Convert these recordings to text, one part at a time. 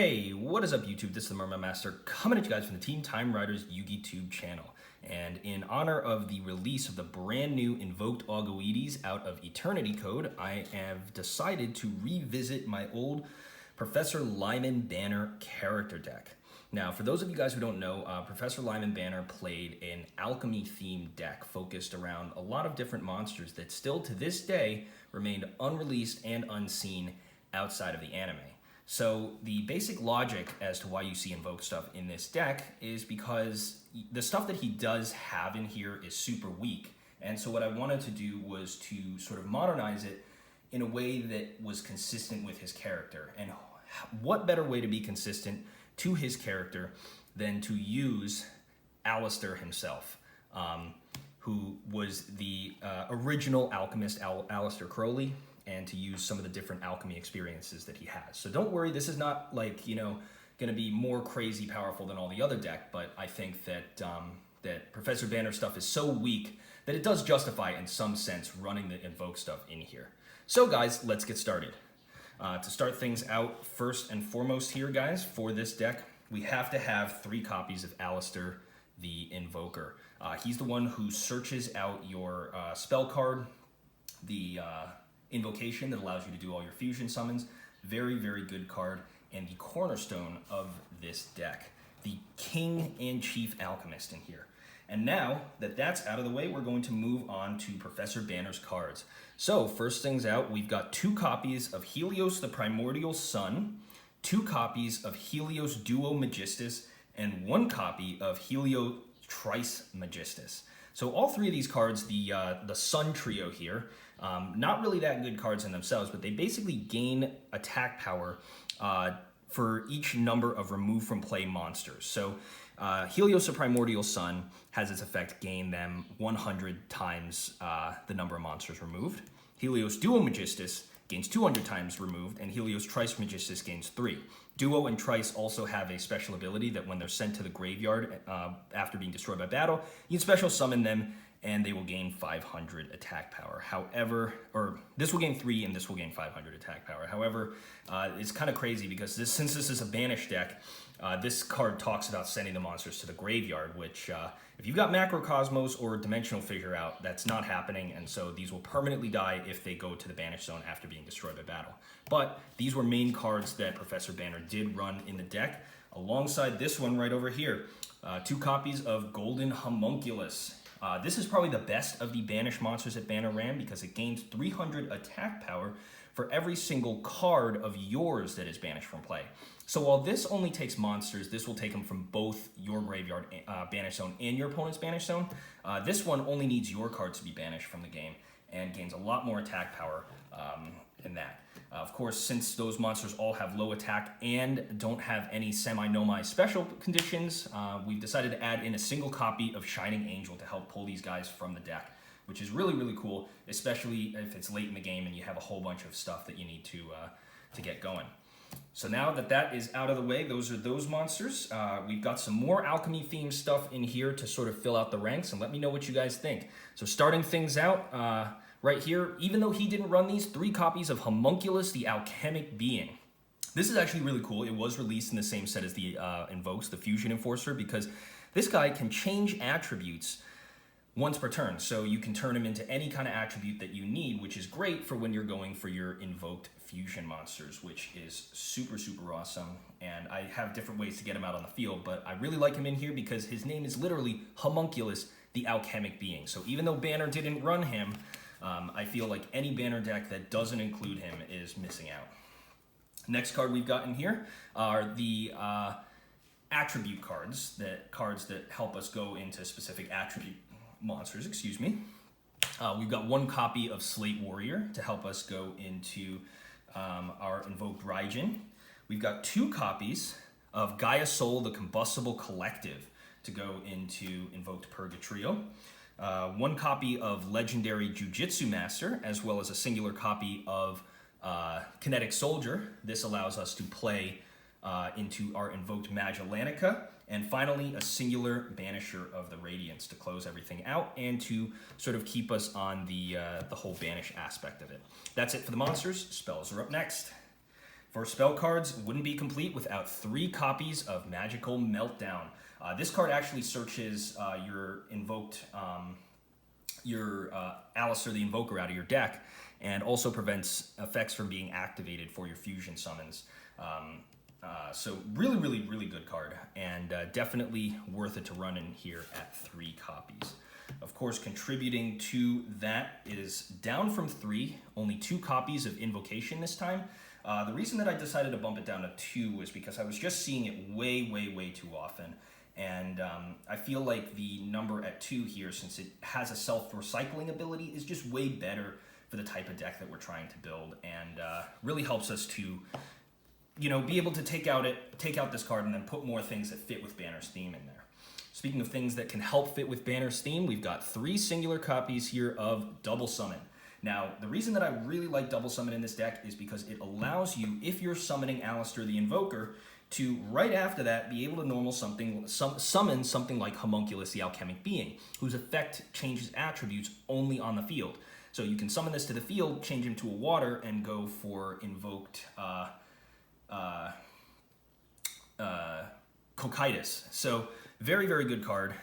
Hey, what is up YouTube? This is the Merman Master coming at you guys from the Teen Time Riders Yugioh channel. And in honor of the release of the brand new Invoked Augoides out of Eternity Code, I have decided to revisit my old Professor Lyman Banner character deck. Now, for those of you guys who don't know, Professor Lyman Banner played an Alchemy themed deck focused around a lot of different monsters that still to this day remained unreleased and unseen outside of the anime. So the basic logic as to why you see Invoke stuff in this deck is because the stuff that he does have in here is super weak. And so what I wanted to do was to sort of modernize it in a way that was consistent with his character. And what better way to be consistent to his character than to use Alistair himself, who was the original alchemist, Alistair Crowley, and to use some of the different alchemy experiences that he has. So don't worry, this is not like, gonna be more crazy powerful than all the other deck, but I think that that Professor Banner stuff is so weak that it does justify in some sense running the Invoke stuff in here. So guys, let's get started. To start things out, first and foremost here, guys, for this deck, we have to have 3 copies of Alistair the Invoker. He's the one who searches out your spell card, the invocation that allows you to do all your fusion summons. Very, very good card, and the cornerstone of this deck. The King and Chief Alchemist in here. And now that that's out of the way, we're going to move on to Professor Banner's cards. So first things out, we've got 2 copies of Helios the Primordial Sun, 2 copies of Helios Duo Magistus, and 1 copy of Helios Trice Magistus. So all 3 of these cards, the Sun trio here, not really that good cards in themselves, but they basically gain attack power for each number of remove from play monsters. So Helios the Primordial Sun has its effect gain them 100 times the number of monsters removed. Helios Duo Magistus gains 200 times removed, and Helios Trice Magistus gains 3. Duo and Trice also have a special ability that when they're sent to the graveyard after being destroyed by battle, you can special summon them and they will gain 500 attack power. However, or this will gain 3 and this will gain 500 attack power. However, it's kind of crazy because since this is a banished deck, this card talks about sending the monsters to the graveyard, which if you've got Macrocosmos or Dimensional Figure out, that's not happening, and so these will permanently die if they go to the banished zone after being destroyed by battle. But these were main cards that Professor Banner did run in the deck, alongside this one right over here. 2 copies of Golden Homunculus. This is probably the best of the banished monsters that Banner ran because it gains 300 attack power for every single card of yours that is banished from play. So while this only takes monsters, this will take them from both your graveyard banished zone and your opponent's banished zone. This one only needs your cards to be banished from the game and gains a lot more attack power than that. Of course, since those monsters all have low attack and don't have any semi-nomai special conditions, we've decided to add in a single copy of Shining Angel to help pull these guys from the deck, which is really, really cool, especially if it's late in the game and you have a whole bunch of stuff that you need to get going. So now that that is out of the way, those are those monsters. We've got some more alchemy themed stuff in here to sort of fill out the ranks, and let me know what you guys think. So starting things out, right here, even though he didn't run these, 3 copies of Homunculus, the Alchemic Being. This is actually really cool. It was released in the same set as the Invokes, the Fusion Enforcer, because this guy can change attributes once per turn. So you can turn him into any kind of attribute that you need, which is great for when you're going for your invoked fusion monsters, which is super, super awesome. And I have different ways to get him out on the field, but I really like him in here because his name is literally Homunculus, the Alchemic Being. So even though Banner didn't run him, I feel like any Banner deck that doesn't include him is missing out. Next card we've got in here are the attribute cards, cards that help us go into specific attribute monsters, excuse me. We've got 1 copy of Slate Warrior to help us go into our Invoked Raijin. We've got 2 copies of Gaia Soul, the Combustible Collective, to go into Invoked Purgatrio. 1 copy of Legendary Jujitsu Master, as well as a singular copy of Kinetic Soldier. This allows us to play into our Invoked Magellanica. And finally, a singular Banisher of the Radiance to close everything out and to sort of keep us on the whole banish aspect of it. That's it for the monsters. Spells are up next. For spell cards, wouldn't be complete without 3 copies of Magical Meltdown. This card actually searches your invoked, Alistair the Invoker out of your deck, and also prevents effects from being activated for your fusion summons. So really good card, and definitely worth it to run in here at 3 copies. Of course, contributing to that is down from 3, only 2 copies of Invocation this time. The reason that I decided to bump it down to 2 was because I was just seeing it way too often. And I feel like the number at 2 here, since it has a self-recycling ability, is just way better for the type of deck that we're trying to build, and really helps us to, be able to take out this card and then put more things that fit with Banner's theme in there. Speaking of things that can help fit with Banner's theme, we've got 3 singular copies here of Double Summon. Now, the reason that I really like Double Summon in this deck is because it allows you, if you're summoning Alistair the Invoker, to right after that be able to summon something like Homunculus the Alchemic Being, whose effect changes attributes only on the field. So you can summon this to the field, change him to a water, and go for Invoked Augoides. So very good card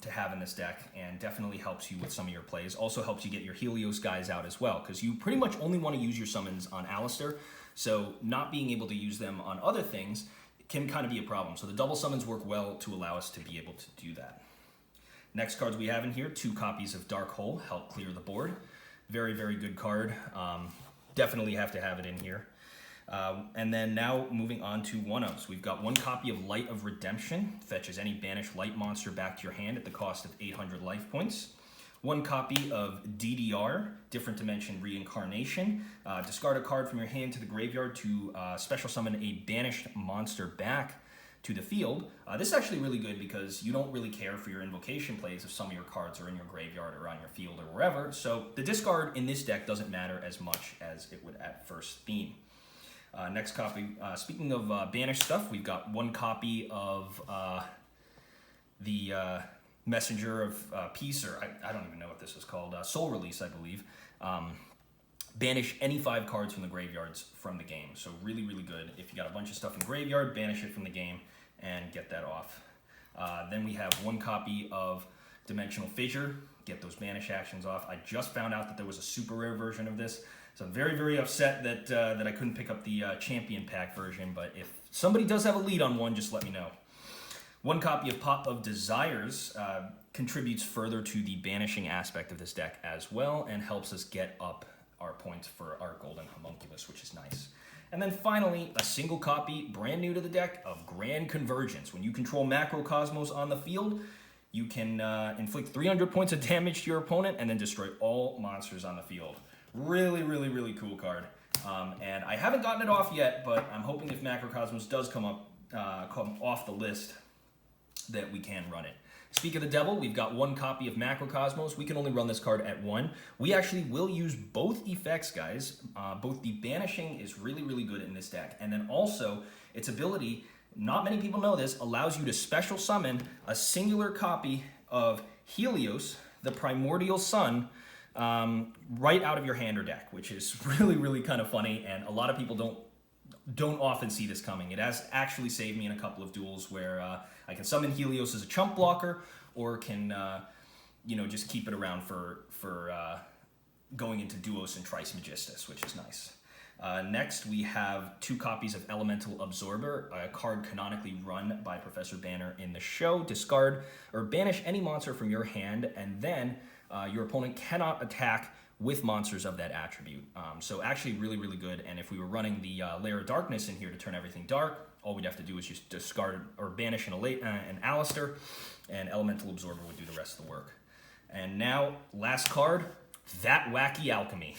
to have in this deck, and definitely helps you with some of your plays. Also helps you get your Helios guys out as well, because you pretty much only want to use your summons on Alistair, so not being able to use them on other things can kind of be a problem. So the double summons work well to allow us to be able to do that. Next cards we have in here, 2 copies of Dark Hole, help clear the board. Very good card. Definitely have to have it in here. And then now moving on to 1-ofs. We've got 1 copy of Light of Redemption, fetches any banished light monster back to your hand at the cost of 800 life points. 1 copy of DDR, Different Dimension Reincarnation. Discard a card from your hand to the graveyard to special summon a banished monster back to the field. This is actually really good because you don't really care for your invocation plays if some of your cards are in your graveyard or on your field or wherever. So the discard in this deck doesn't matter as much as it would at first theme. Next copy, speaking of banished stuff, we've got 1 copy of the Messenger of Peace, or I don't even know what this is called, Soul Release, I believe. Banish any 5 cards from the graveyards from the game. So really good. If you got a bunch of stuff in graveyard, banish it from the game and get that off. Then we have 1 copy of Dimensional Fissure, get those banish actions off. I just found out that there was a super rare version of this, so I'm very upset that that I couldn't pick up the Champion Pack version, but if somebody does have a lead on one, just let me know. 1 copy of Pot of Desires contributes further to the banishing aspect of this deck as well, and helps us get up our points for our Golden Homunculus, which is nice. And then finally, a single copy, brand new to the deck, of Grand Convergence. When you control Macrocosmos on the field, you can inflict 300 points of damage to your opponent and then destroy all monsters on the field. Really cool card. And I haven't gotten it off yet, but I'm hoping if Macrocosmos does come off the list, that we can run it. Speak of the Devil, we've got 1 copy of Macrocosmos. We can only run this card at 1. We actually will use both effects, guys. Both the banishing is really good in this deck, and then also its ability, not many people know this, allows you to special summon a singular copy of Helios, the Primordial Sun, right out of your hand or deck, which is really kind of funny, and a lot of people don't often see this coming. It has actually saved me in a couple of duels where I can summon Helios as a chump blocker, or can just keep it around for going into Duos and Trice Magistus, which is nice. Next, we have 2 copies of Elemental Absorber, a card canonically run by Professor Banner in the show. Discard or banish any monster from your hand, and then your opponent cannot attack with monsters of that attribute. So actually really good, and if we were running the Lair of Darkness in here to turn everything dark, all we'd have to do is just discard or banish an Alistair, and Elemental Absorber would do the rest of the work. And now, last card, That Wacky Alchemy.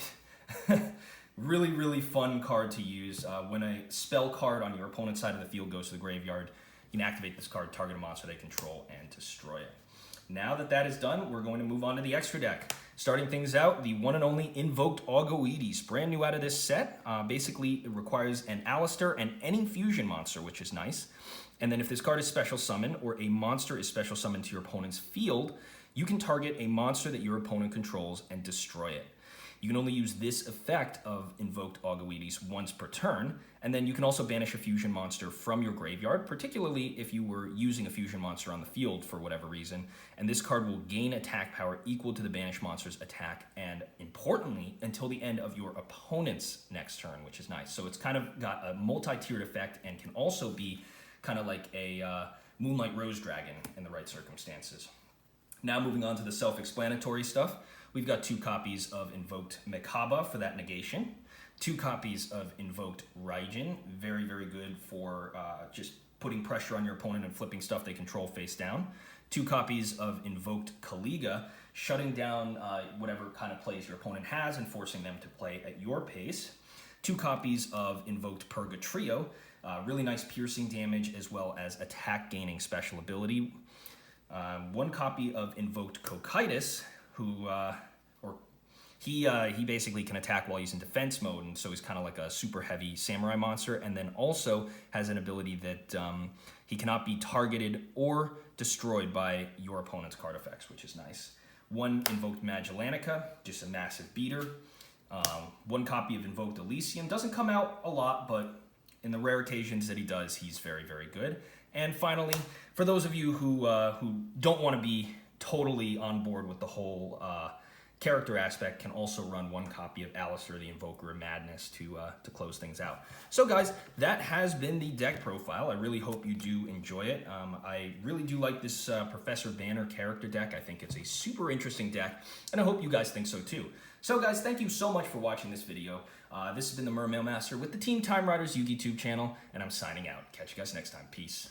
Really fun card to use. When a spell card on your opponent's side of the field goes to the graveyard, you can activate this card, target a monster they control, and destroy it. Now that is done, we're going to move on to the extra deck. Starting things out, the one and only Invoked Augoides, brand new out of this set. Basically, it requires an Alistair and any fusion monster, which is nice. And then if this card is special summoned, or a monster is special summoned to your opponent's field, you can target a monster that your opponent controls and destroy it. You can only use this effect of Invoked Augoides once per turn, and then you can also banish a fusion monster from your graveyard, particularly if you were using a fusion monster on the field for whatever reason, and this card will gain attack power equal to the banished monster's attack, and importantly, until the end of your opponent's next turn, which is nice. So it's kind of got a multi-tiered effect and can also be kind of like a Moonlight Rose Dragon in the right circumstances. Now moving on to the self-explanatory stuff, we've got 2 copies of Invoked Mekaba for that negation, 2 copies of Invoked Raijin, very, very good for just putting pressure on your opponent and flipping stuff they control face down, 2 copies of Invoked Kaliga, shutting down whatever kind of plays your opponent has and forcing them to play at your pace, 2 copies of Invoked Purgatrio, really nice piercing damage as well as attack gaining special ability. 1 copy of Invoked Cocytus, who he basically can attack while he's in defense mode, and so he's kind of like a super heavy samurai monster, and then also has an ability that he cannot be targeted or destroyed by your opponent's card effects, which is nice. 1 Invoked Magellanica, just a massive beater. 1 copy of Invoked Elysium, doesn't come out a lot, but in the rare occasions that he does, he's very, very good. And finally, for those of you who don't want to be totally on board with the whole character aspect, can also run 1 copy of Alistair the Invoker of Madness to close things out. So guys, that has been the deck profile. I really hope you do enjoy it. I really do like this Professor Banner character deck. I think it's a super interesting deck, and I hope you guys think so too. So guys, thank you so much for watching this video. This has been the Mermail Master with the Team Time Riders Yugi Tube channel, and I'm signing out. Catch you guys next time. Peace.